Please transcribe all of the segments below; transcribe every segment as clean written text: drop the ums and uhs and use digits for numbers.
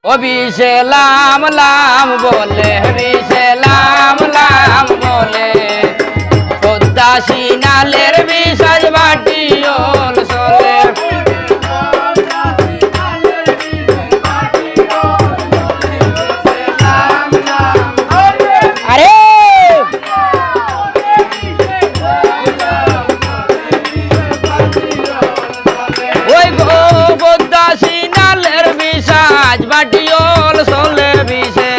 অভিষে লাম লাম বলে অভিষে লাম লাম বলে পদ্মা সিনালের বিষয় বাটিওল চলে আরে ওই গো পদ্মা সিনালের বিষয় বাটিওল চলে বিষে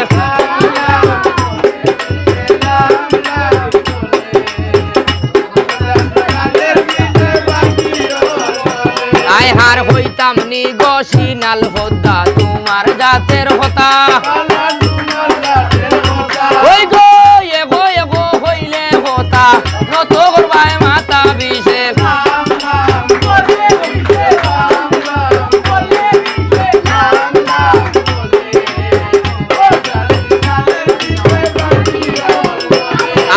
আই হার হইতাম নি গো সিনাল পদ্মা তোমার জাতের হতা ওই গো এগো এগো হইলে হতা নত করবায় মাতা বিষে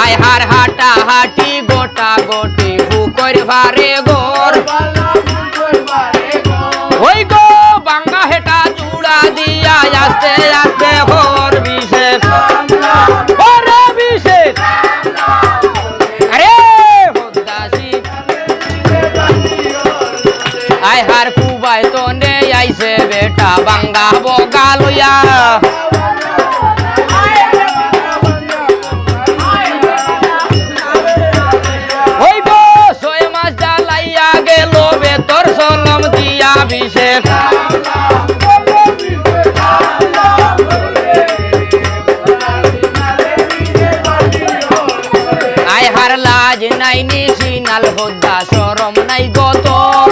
আই হার হাটা হাটি গোটা গোটি বুকর ভারে গোর ওই গো বাঙ্গা হেটা চূড়া দিয়া আস্তে আস্তে হর বিশেষ ওরে বিশেষ আরে হদাসি আই হার কুবাই তো নে আইছে বেটা বাঙ্গা বগা লইয়া ওই গো 6 মাস জ্বালাইয়া গেল বেতর সলম দিয়া বিশেষ আই হার লাজ নাই নি সিনাল পদ্মা শরম নাই গতর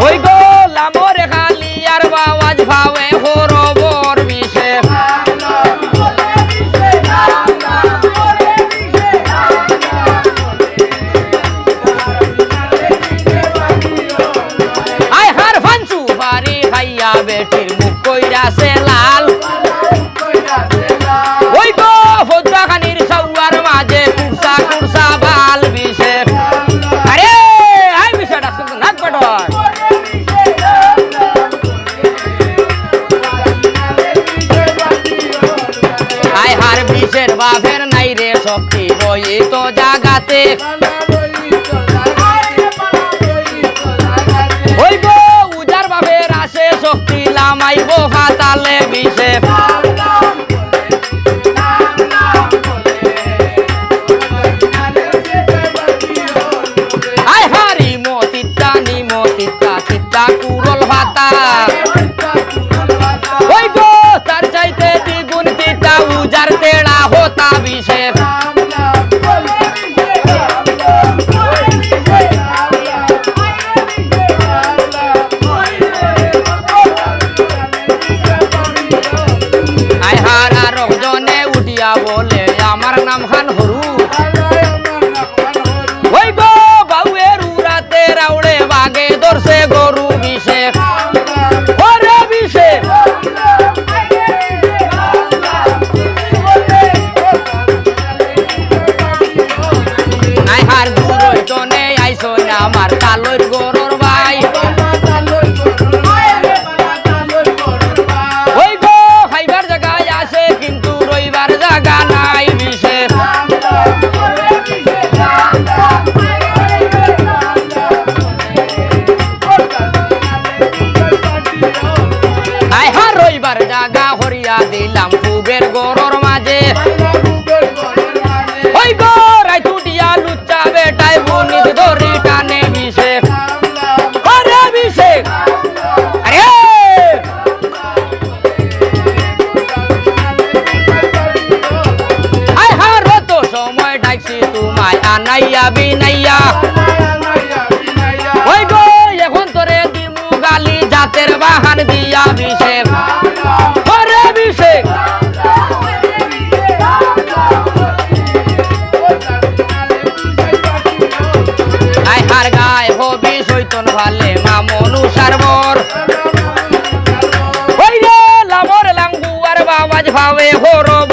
ওই গো লামরে খালি আর বাওয়াজ ভাবে হরবর বিশেষ আই হার ফাঞ্চু বাড়ি খাইয়া বেটির মুখ কইরাছে লাল ওই গো পদ্মা খানির সৌয়ার মাঝে কুরসা কুরসা বাল বিশেষ আরে আই বিষয় ডাকছেন তো নাক পাটর আই হার বিষের বাপের নাই রে শক্তি রই তো জাগাতে ওই গো উজার বাপের আসে শক্তি লামাইব ফাতালে বিশেষ আই হারি মতিতা নিমতিতা চিত্তা কুরল ভাতা ওই গো তার চাইতে দ্বিগুণ তিতা উজার তেড়া হতা বিশেষ আই হার আর জনে উঠিয়া বলে আমার নাম খান হরু ওই গো বাউয়ের উড়াতে রাউড়ে বাগে ধরছে গরু বিশেষ ওরে বিশেষ আই হার দূর জনে আইসো না আমার কালোর গরুর ভাই ওই গো খাইবার জায়গায় আসে কিন্তু রইবার জায়গা নাই বিশেষ আই হার রইবার জায়গা হরিয়া দিলাম কুবের গরুর মাঝে ওই গো রাই টুটিয়া লুচ্চা বেটাই বুনিত ধরি টানে বিশেষ ওরে বিশেষ আরে আই হার তো সময় ডাকছি তোমায় আনাইয়া বিনাইয়া ওই গো এখন তোরে দিমু গালি জাতের বাহান দিয়া বিশেষ ওরে বিশেষ আই হার গায় হবি সৈতন ভালে মামনু সারবর ওই রে লামর লাঙ্গুয়ার বাবাজ ভাবে হরব